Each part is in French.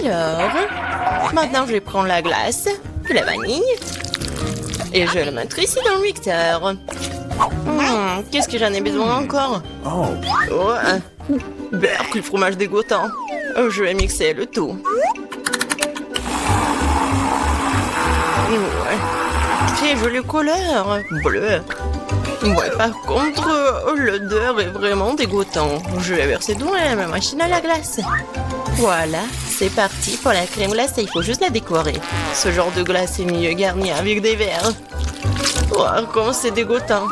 Alors, maintenant je vais prendre la glace, la vanille, et je vais le mettre ici dans le mixeur. Qu'est-ce que j'en ai besoin encore? Ouais. Berk, le fromage dégoûtant. Je vais mixer le tout. Ouais. Très jolie couleur. Bleu. Ouais, par contre, l'odeur est vraiment dégoûtant. Je vais verser dans la machine à la glace. Voilà, c'est parti pour la crème glacée. Il faut juste la décorer. Ce genre de glace est mieux garni avec des verres. Oh, comment c'est dégoûtant.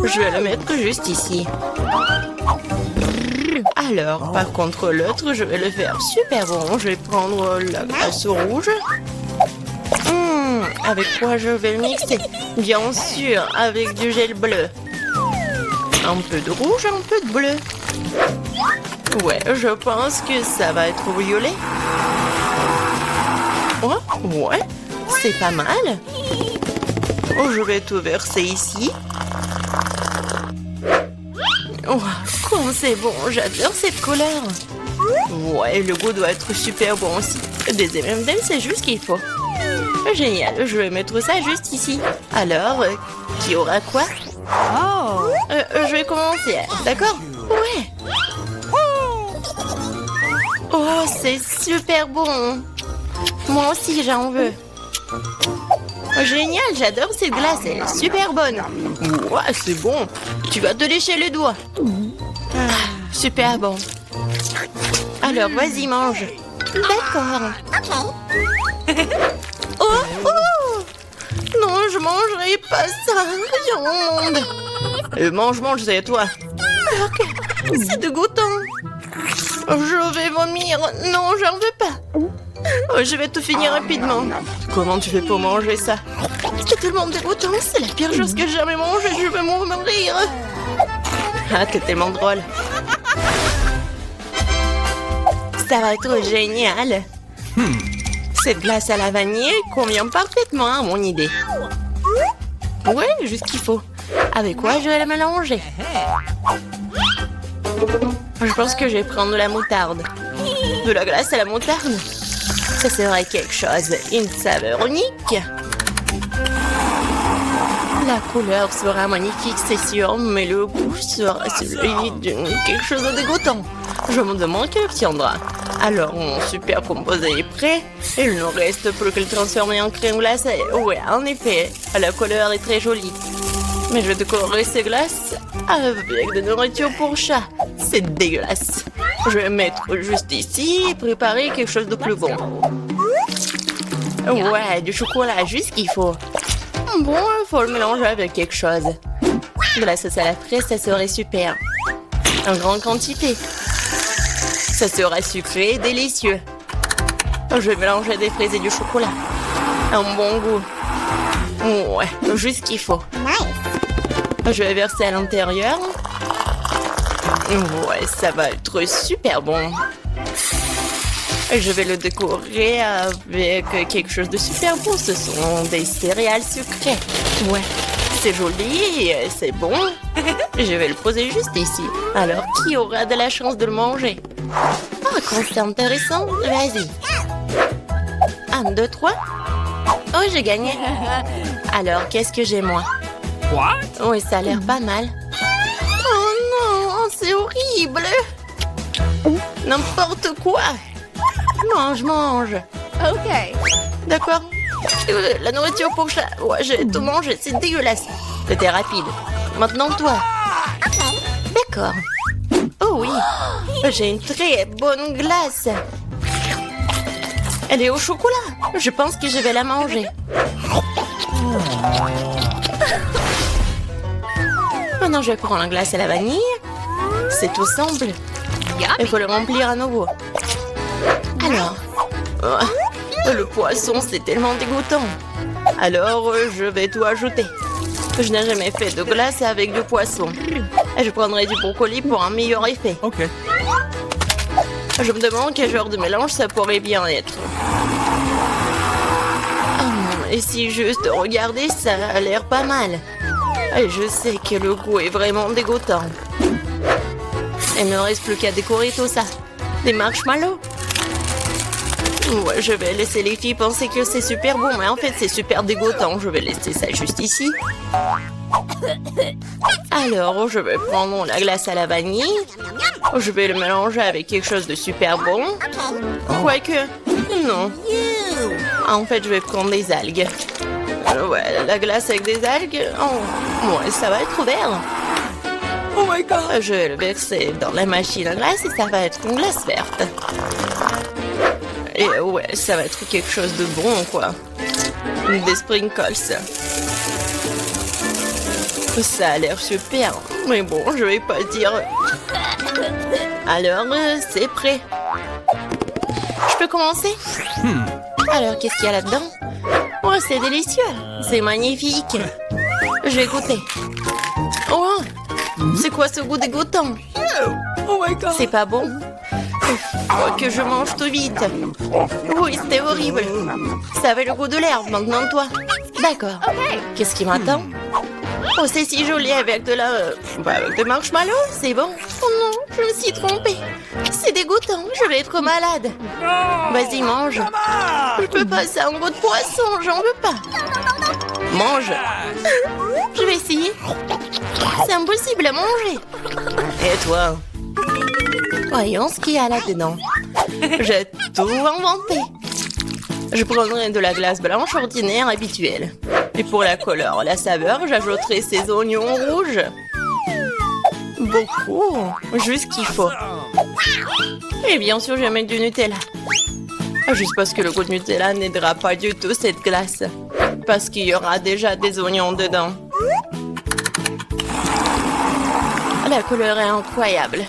Je vais le mettre juste ici. Alors, par contre, l'autre, je vais le faire super bon. Je vais prendre la glace rouge. Avec quoi je vais le mixer? Bien sûr, avec du gel bleu. Un peu de rouge, un peu de bleu. Ouais, je pense que ça va être violet. Oh, ouais, c'est pas mal. Oh, je vais tout verser ici. Oh, comme c'est bon, j'adore cette couleur. Ouais, le goût doit être super bon aussi. Des M&M's, c'est juste ce qu'il faut. Génial, je vais mettre ça juste ici. Alors, qui aura quoi? Je vais commencer, d'accord? Ouais. Oh, c'est super bon. Moi aussi, j'en veux. Génial, j'adore cette glace, elle est super bonne. Ouais, c'est bon. Tu vas te lécher les doigts. Super bon. Alors, vas-y, mange. D'accord. Oh! Non, je mangerai pas ça. Rien au monde. Mange, c'est à toi. Ok, c'est dégoûtant. Je vais vomir. Non, j'en veux pas. Je vais tout finir rapidement. Comment tu fais pour manger ça? C'est tellement dégoûtant. C'est la pire chose que j'ai jamais mangée. Je vais mourir. Ah, t'es tellement drôle. Ça va être génial. Cette glace à la vanille convient parfaitement à mon idée. Ouais, juste qu'il faut. Avec quoi je vais la mélanger? Je pense que je vais prendre de la moutarde. De la glace à la moutarde? Ça serait quelque chose. Une saveur unique. La couleur sera magnifique, c'est sûr, mais le goût sera celui de quelque chose de dégoûtant. Je me demande qui obtiendra. Alors, mon super composé est prêt. Il ne reste plus que le transformer en crème glacée. Ouais, en effet, la couleur est très jolie. Mais je vais décorer ces glaces avec de nourriture pour chat. C'est dégueulasse. Je vais mettre juste ici et préparer quelque chose de plus bon. Ouais, du chocolat, juste ce qu'il faut. Bon, il faut le mélanger avec quelque chose. De la sauce à la fraise, ça serait super. En grande quantité. Ça sera sucré et délicieux. Je vais mélanger des fraises et du chocolat. Un bon goût. Ouais, juste ce qu'il faut. Je vais verser à l'intérieur. Ouais, ça va être super bon. Je vais le décorer avec quelque chose de super bon. Ce sont des céréales sucrées. Ouais, c'est joli, c'est bon. Je vais le poser juste ici. Alors, qui aura de la chance de le manger? Ah, quand c'est intéressant. Vas-y. 1, 2, 3. Oh, j'ai gagné. Alors, qu'est-ce que j'ai, moi? Oui, ça a l'air pas mal. Oh non, c'est horrible. N'importe quoi. Mange. Okay. D'accord. La nourriture pour chat. Ouais, j'ai tout mangé, c'est dégueulasse. C'était rapide. Maintenant, toi. D'accord. Oh oui, j'ai une très bonne glace. Elle est au chocolat. Je pense que je vais la manger. Maintenant, je vais prendre la glace à la vanille. C'est tout simple. Il faut le remplir à nouveau. Alors, le poisson, c'est tellement dégoûtant. Alors, je vais tout ajouter. Je n'ai jamais fait de glace avec du poisson. Et je prendrai du brocoli pour un meilleur effet. Ok. Je me demande quel genre de mélange ça pourrait bien être. Et si juste regarder, ça a l'air pas mal. Et je sais que le goût est vraiment dégoûtant. Il ne reste plus qu'à décorer tout ça. Des marshmallows. Ouais, je vais laisser les filles penser que c'est super bon, mais en fait, c'est super dégoûtant. Je vais laisser ça juste ici. Alors, je vais prendre la glace à la vanille. Je vais le mélanger avec quelque chose de super bon. Quoique, non. En fait, je vais prendre des algues. Ouais, la glace avec des algues, oh, ouais, ça va être vert. Oh my god! Je vais le verser dans la machine à glace et ça va être une glace verte. Et ouais, ça va être quelque chose de bon, quoi. Des sprinkles. Ça a l'air super. Mais bon, je vais pas dire. Alors, c'est prêt. Je peux commencer? Alors, qu'est-ce qu'il y a là-dedans? Oh, c'est délicieux. C'est magnifique. Je vais goûter. Oh, c'est quoi ce goût dégoûtant? Oh my god. C'est pas bon? Faut que je mange tout vite. Oui, c'était horrible. Ça avait le goût de l'herbe, maintenant toi. D'accord. Qu'est-ce qui m'attend? Oh, c'est si joli avec de la... avec des marshmallows, c'est bon. Oh non, je me suis trompée. C'est dégoûtant, je vais être malade. Vas-y, mange. Je peux pas, c'est un goût de poisson, j'en veux pas. Mange. Je vais essayer. C'est impossible à manger. Et toi? Voyons ce qu'il y a là-dedans. J'ai tout inventé. Je prendrai de la glace blanche ordinaire habituelle. Et pour la couleur, la saveur, j'ajouterai ces oignons rouges. Beaucoup. Juste ce qu'il faut. Et bien sûr, je vais mettre du Nutella. Juste parce que le goût de Nutella n'aidera pas du tout cette glace. Parce qu'il y aura déjà des oignons dedans. La couleur est incroyable.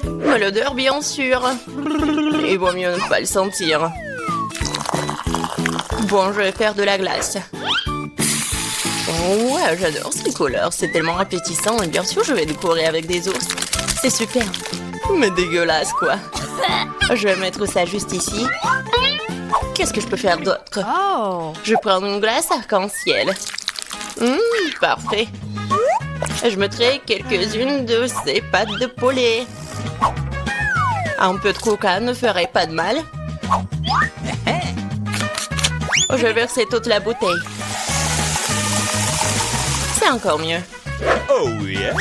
Mais l'odeur, bien sûr. Il vaut mieux ne pas le sentir. Bon, je vais faire de la glace. Oh ouais, j'adore ces couleurs. C'est tellement appétissant. Et bien sûr, je vais décorer avec des ours. C'est super. Mais dégueulasse, quoi. Je vais mettre ça juste ici. Qu'est-ce que je peux faire d'autre? Je prends une glace arc-en-ciel. Parfait. Je mettrai quelques-unes de ces pâtes de poulet. Un peu de coca ne ferait pas de mal. Je vais verser toute la bouteille. C'est encore mieux. Oh yeah.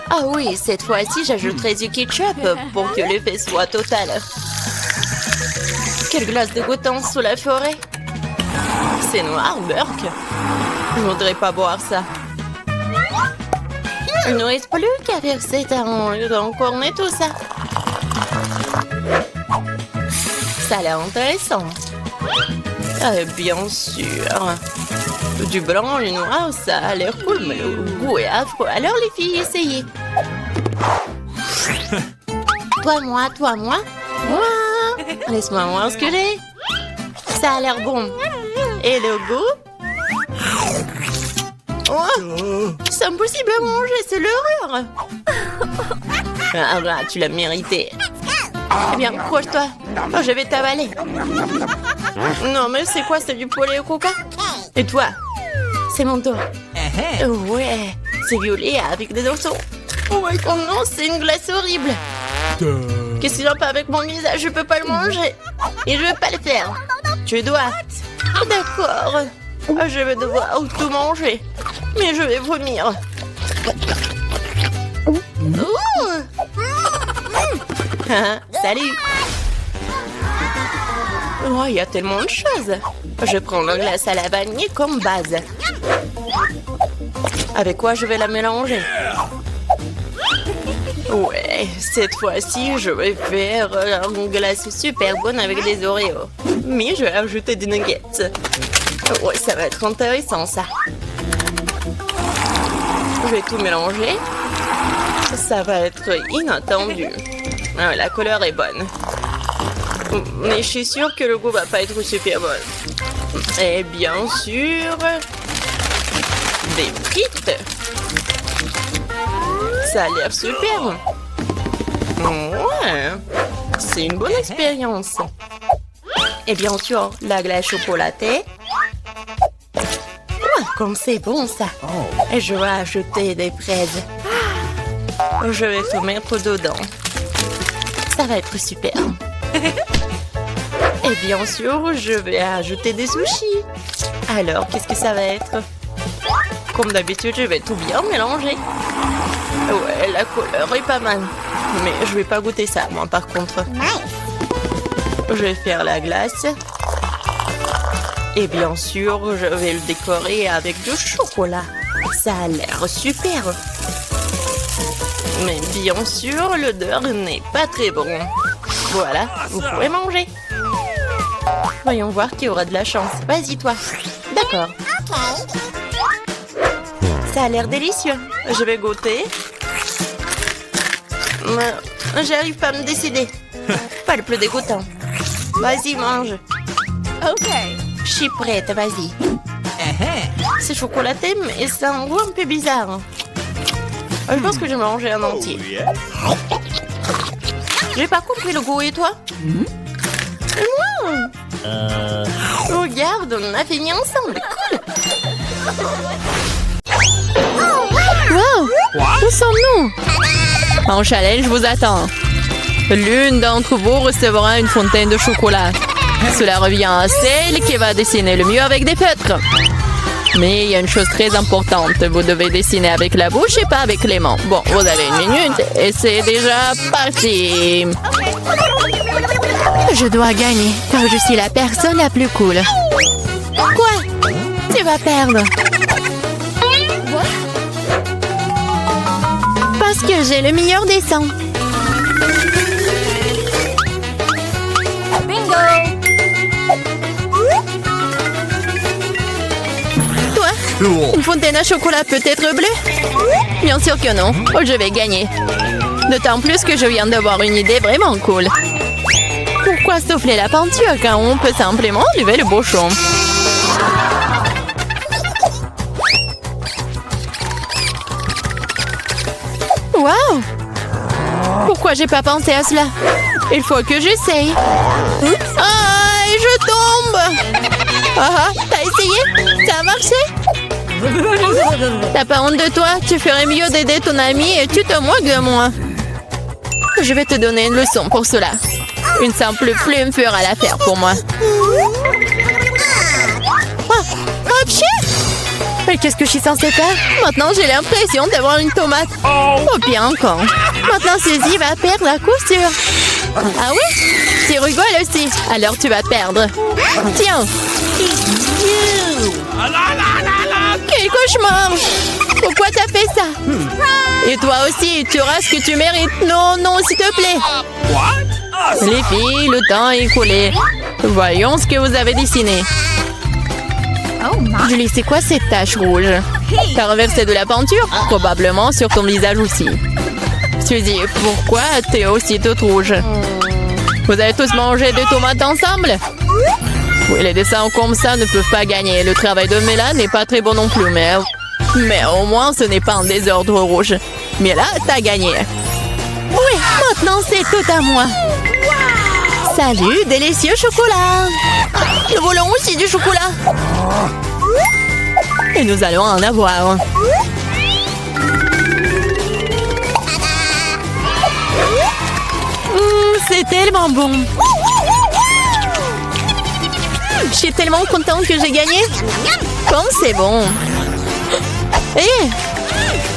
Ah oui, cette fois-ci, j'ajouterai du ketchup pour que l'effet soit total. Quelle glace dégoûtante sous la forêt. C'est noir, Burke. Je voudrais pas boire ça. Il ne reste plus qu'à verser dans cornet tout ça. Ça a l'air intéressant. Bien sûr. Du blanc, du noir, ça a l'air cool, mais le goût est affreux. Alors les filles, essayez. Toi, moi. Laisse-moi voir ce que j'ai. Ça a l'air bon. Et le goût? Oh, c'est impossible à manger, c'est l'horreur. Ah, tu l'as mérité. Eh bien, accroche-toi. Oh, je vais t'avaler. Non, mais c'est quoi? C'est du poulet au coca? Et toi? C'est mon tour. Ouais, c'est violet avec des oiseaux. Oh non, c'est une glace horrible. Qu'est-ce qu'il y a pas avec mon visage? Je peux pas le manger. Et je vais pas le faire. Tu dois. D'accord. Je vais devoir tout manger. Mais je vais vomir. Salut. Oh, il y a tellement de choses. Je prends la glace à la vanille comme base. Avec quoi je vais la mélanger? Ouais, cette fois-ci, je vais faire une glace super bonne avec des Oreos. Mais je vais ajouter des nuggets. Ouais, ça va être intéressant, ça. Je vais tout mélanger. Ça va être inattendu. Ah, la couleur est bonne. Mais je suis sûre que le goût va pas être super bon. Et bien sûr... des frites. Ça a l'air super. Ouais. C'est une bonne expérience. Et bien sûr, la glace chocolatée. Comme c'est bon, ça. Et je vais ajouter des fraises. Je vais tout mettre dedans. Ça va être super. Et bien sûr, je vais ajouter des sushis. Alors, qu'est-ce que ça va être? Comme d'habitude, je vais tout bien mélanger. Ouais, la couleur est pas mal. Mais je vais pas goûter ça, moi, par contre. Je vais faire la glace. Et bien sûr, je vais le décorer avec du chocolat. Ça a l'air super. Mais bien sûr, l'odeur n'est pas très bon. Voilà, vous pouvez manger. Voyons voir qui aura de la chance. Vas-y, toi. D'accord. Ça a l'air délicieux. Je vais goûter. Mais j'arrive pas à me décider. Pas le plus dégoûtant. Vas-y, mange. Ok. Je suis prête, vas-y. C'est chocolaté, mais ça a un goût un peu bizarre. Je pense que je vais manger un entier. J'ai pas compris le goût, et toi? Regarde, on a fini ensemble. Cool. Wow! Où sommes-nous? En challenge vous attend. L'une d'entre vous recevra une fontaine de chocolat. Cela revient à celle qui va dessiner le mieux avec des feutres. Mais il y a une chose très importante. Vous devez dessiner avec la bouche et pas avec les mains. Bon, vous avez 1 minute et c'est déjà parti. Je dois gagner car je suis la personne la plus cool. Quoi? Tu vas perdre. Parce que j'ai le meilleur dessin. Bingo! Toi? Une fontaine à chocolat peut être bleue? Bien sûr que non. Oh, je vais gagner. D'autant plus que je viens d'avoir une idée vraiment cool. Pourquoi souffler la peinture quand on peut simplement lever le bouchon? Wow! Pourquoi j'ai pas pensé à cela? Il faut que j'essaye. Ah, et je tombe! Ah, t'as essayé? Ça a marché? T'as pas honte de toi? Tu ferais mieux d'aider ton ami et tu te moques de moi. Je vais te donner une leçon pour cela. Une simple plume fera l'affaire pour moi. Ah, apchou! Mais qu'est-ce que je suis censée faire? Maintenant, j'ai l'impression d'avoir une tomate. Oh, bien encore. Maintenant, Suzy va perdre à coup sûr. Ah oui? Tu rigoles aussi. Alors, tu vas perdre. Tiens. Quel cauchemar! Pourquoi t'as fait ça? Et toi aussi, tu auras ce que tu mérites. Non, non, s'il te plaît. Les filles, le temps est écoulé. Voyons ce que vous avez dessiné. Julie, c'est quoi cette tache rouge? T'as renversé de la peinture? Probablement sur ton visage aussi. Suzy, pourquoi t'es aussi toute rouge? Vous avez tous mangé des tomates ensemble? Oui, les dessins comme ça ne peuvent pas gagner. Le travail de Mela n'est pas très bon non plus, mais au moins ce n'est pas un désordre rouge. Mais là, t'as gagné. Oui, maintenant c'est tout à moi. Salut, délicieux chocolat. Nous voulons aussi du chocolat. Et nous allons en avoir. C'est tellement bon. Je suis tellement contente que j'ai gagné. Comme c'est bon.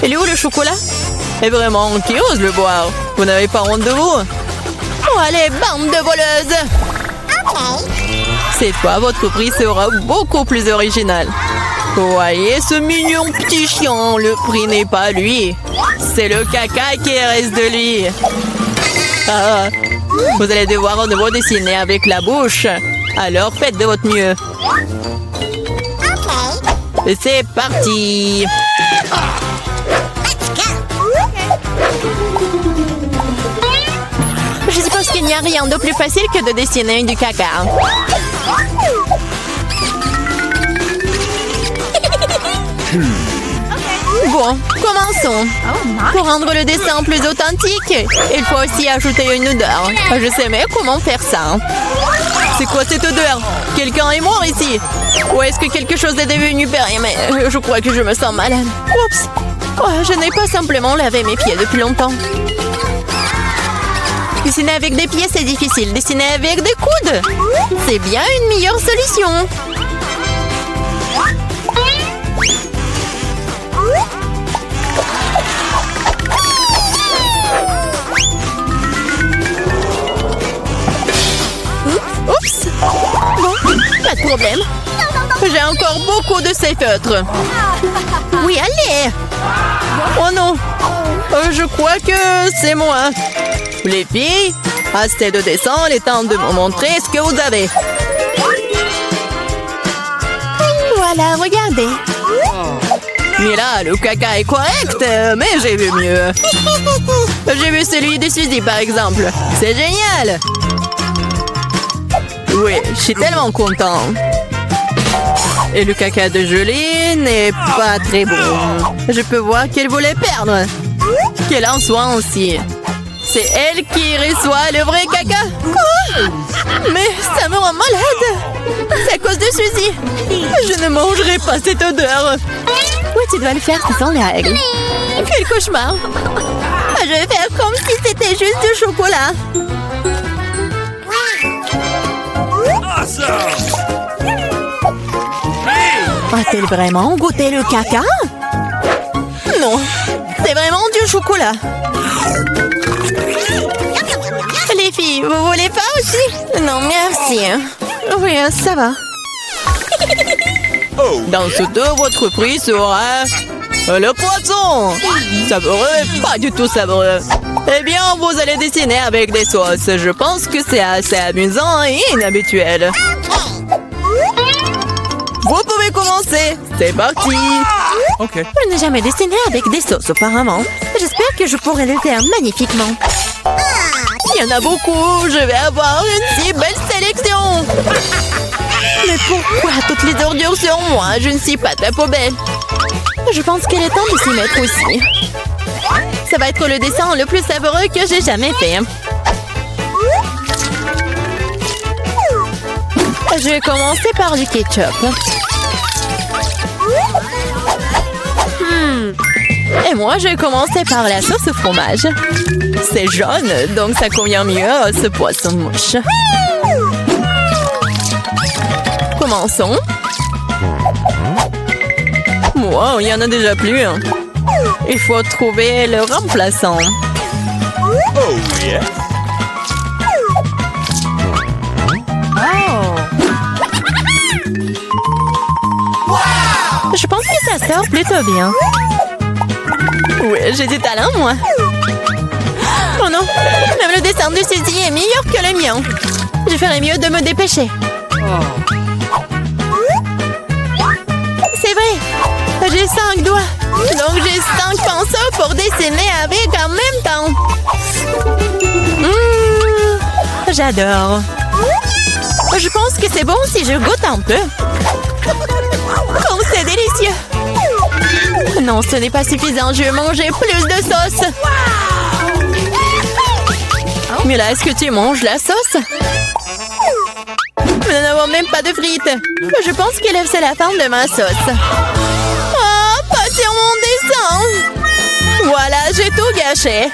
Il est où le chocolat? Et vraiment, qui ose le boire? Vous n'avez pas honte de vous? Oh, allez, bande de voleuses! Cette fois, votre prix sera beaucoup plus original. Voyez ce mignon petit chien, le prix n'est pas lui. C'est le caca qui reste de lui. Ah, vous allez devoir de nouveau dessiner avec la bouche. Alors faites de votre mieux. Et c'est parti. Je suppose qu'il n'y a rien de plus facile que de dessiner du caca. Bon, commençons. Pour rendre le dessin plus authentique, il faut aussi ajouter une odeur. Je sais mais comment faire ça. C'est quoi cette odeur? Quelqu'un est mort ici? Ou est-ce que quelque chose est devenu périmé? Mais je crois que je me sens malade. Oups! Oh, je n'ai pas simplement lavé mes pieds depuis longtemps. Dessiner avec des pieds, c'est difficile. Dessiner avec des coudes? C'est bien une meilleure solution. Oups! Bon, pas de problème. J'ai encore beaucoup de ces feutres. Oui, allez! Oh non! Je crois que c'est moi. Les filles, assez de dessin, il est temps de me montrer ce que vous avez. Voilà, regardez. Mais là, le caca est correct, mais j'ai vu mieux. J'ai vu celui de Suzy, par exemple. C'est génial! Oui, je suis tellement content. Et le caca de Julie n'est pas très bon. Je peux voir qu'elle voulait perdre. Qu'elle en soit aussi. C'est elle qui reçoit le vrai caca. Quoi? Mais ça me rend malade. C'est à cause de Suzy. Je ne mangerai pas cette odeur. Oui, tu dois le faire, ce sont les règles. Quel cauchemar. Je vais faire comme si c'était juste du chocolat. A-t-elle vraiment goûté le caca? Non, c'est vraiment du chocolat. Les filles, vous voulez pas aussi? Non, merci. Oui, ça va. Dans ce dos, votre prix sera le poisson. Savoureux, pas du tout savoureux. Eh bien, vous allez dessiner avec des sauces. Je pense que c'est assez amusant et inhabituel. Vous pouvez commencer. C'est parti. Ok. Je n'ai jamais dessiné avec des sauces auparavant. J'espère que je pourrai le faire magnifiquement. Il y en a beaucoup. Je vais avoir une si belle sélection. Mais pourquoi toutes les ordures sur moi? Je ne suis pas ta poubelle. Je pense qu'il est temps de s'y mettre aussi. Ça va être le dessin le plus savoureux que j'ai jamais fait. Je vais commencer par du ketchup. Et moi, je vais commencer par la sauce au fromage. C'est jaune, donc ça convient mieux à ce poisson mouche. Commençons. Wow, il y en a déjà plus. Il faut trouver le remplaçant. Oh, yeah. Je pense que ça sort plutôt bien. Oui, j'ai du talent, moi. Oh non, même le dessin de Suzy est meilleur que le mien. Je ferais mieux de me dépêcher. C'est vrai, j'ai 5 doigts. Donc j'ai 5 pinceaux pour dessiner avec en même temps. J'adore. Je pense que c'est bon si je goûte un peu. Oh, c'est délicieux. Non, ce n'est pas suffisant. Je vais manger plus de sauce. Mais là, est-ce que tu manges la sauce? Nous n'avons même pas de frites. Je pense que c'est la fin de ma sauce. Oh, pas sur mon dessin. Voilà, j'ai tout gâché.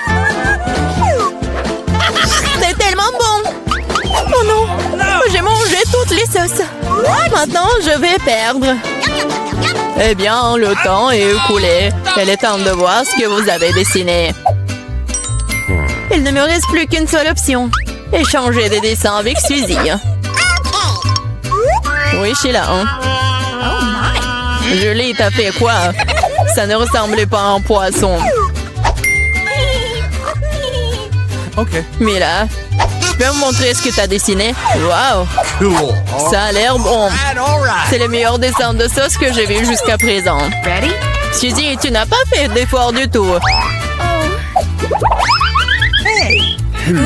C'est tellement bon. Oh non, j'ai mangé toutes les sauces. Maintenant, je vais perdre. Eh bien, le temps est écoulé. Il est temps de voir ce que vous avez dessiné. Il ne me reste plus qu'une seule option. Échanger des dessins avec Suzy. Oui, je suis là. Julie, t'as fait quoi? Ça ne ressemblait pas à un poisson. Ok. Mais là, tu peux me montrer ce que t'as dessiné? Waouh! Cool. Ça a l'air bon. C'est le meilleur dessin de sauce que j'ai vu jusqu'à présent. Ready? Suzy, tu n'as pas fait d'effort du tout.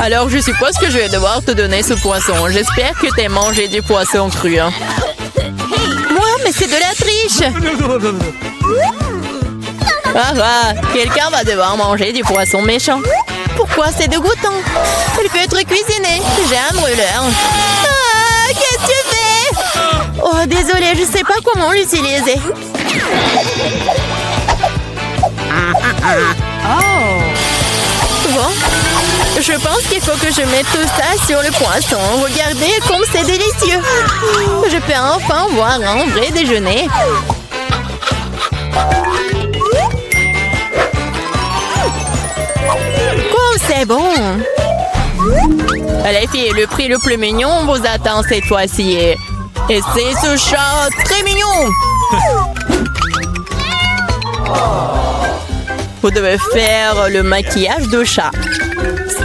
Alors, je suppose que je vais devoir te donner ce poisson. J'espère que t'aies mangé du poisson cru. Moi, mais c'est de la triche! Ah, quelqu'un va devoir manger du poisson méchant. Pourquoi c'est dégoûtant? Il peut être cuisiné. J'ai un brûleur. Ah, qu'est-ce que tu fais? Oh, désolée, je sais pas comment l'utiliser. Bon, Je pense qu'il faut que je mette tout ça sur le poisson. Regardez comme c'est délicieux. Je peux enfin voir un vrai déjeuner. Oh, c'est bon. Les filles, le prix le plus mignon vous attend cette fois-ci. Et c'est ce chat très mignon. Vous devez faire le maquillage de chat.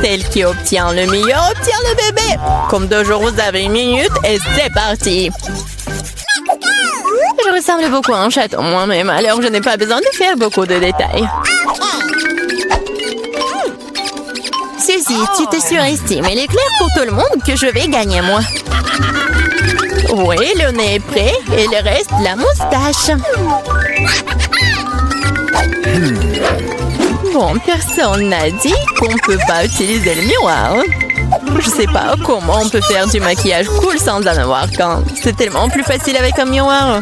Celle qui obtient le meilleur obtient le bébé. Comme toujours, vous avez 1 minute et c'est parti. Je ressemble beaucoup à un chaton moi-même, alors je n'ai pas besoin de faire beaucoup de détails. Suzy, tu te surestimes. Il est clair pour tout le monde que je vais gagner, moi. Oui, le nez est prêt et il reste la moustache. Bon, personne n'a dit qu'on ne peut pas utiliser le miroir. Je sais pas comment on peut faire du maquillage cool sans en avoir qu'un. C'est tellement plus facile avec un miroir.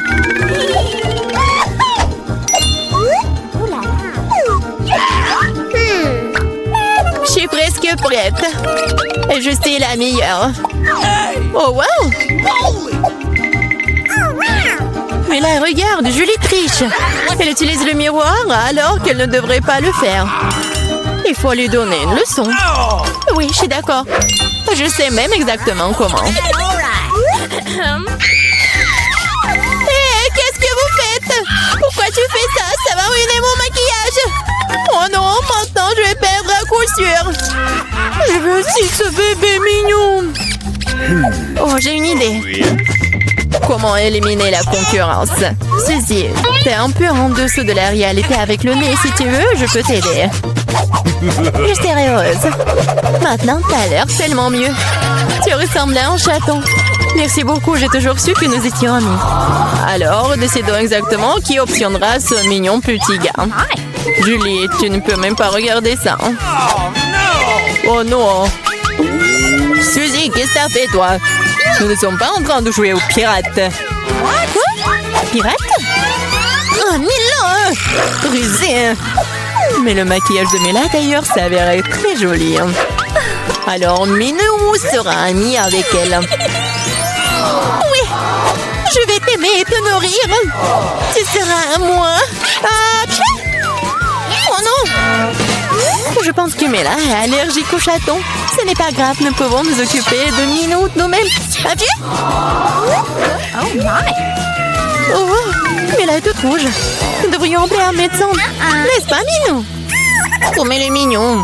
Je suis presque prête. Et je sais la meilleure. Oh, wow! Mais là, regarde, Julie triche. Elle utilise le miroir alors qu'elle ne devrait pas le faire. Il faut lui donner une leçon. Oui, je suis d'accord. Je sais même exactement comment. Hé, qu'est-ce que vous faites? Pourquoi tu fais ça? Ça va ruiner mon maquillage. Oh non, maintenant je vais perdre à coup sûr. Je veux aussi ce bébé mignon. Oh, j'ai une idée. Comment éliminer la concurrence? Suzy, t'es un peu en dessous de la réalité avec le nez. Si tu veux, je peux t'aider. Je serai heureuse. Maintenant, t'as l'air tellement mieux. Tu ressembles à un chaton. Merci beaucoup, j'ai toujours su que nous étions amis. Alors, décidons exactement qui obtiendra ce mignon petit gars. Julie, tu ne peux même pas regarder ça. Oh non. Suzy, qu'est-ce que t'as fait, toi? Nous ne sommes pas en train de jouer aux pirates. Quoi? Pirates? Oh, Mila! Rusé! Mais le maquillage de Mila, d'ailleurs, s'avérait très joli. Alors, Minou sera amie avec elle. Oui! Je vais t'aimer et te nourrir. Tu seras à moi. Ah, oh non! Je pense que Mila est allergique au chaton. Ce n'est pas grave, nous pouvons nous occuper de Minou nous-mêmes. Un pied? Oh my! Oh, Mila est toute rouge. Nous devrions appeler un médecin. N'est-ce pas, Minou? Oh, mais le mignon.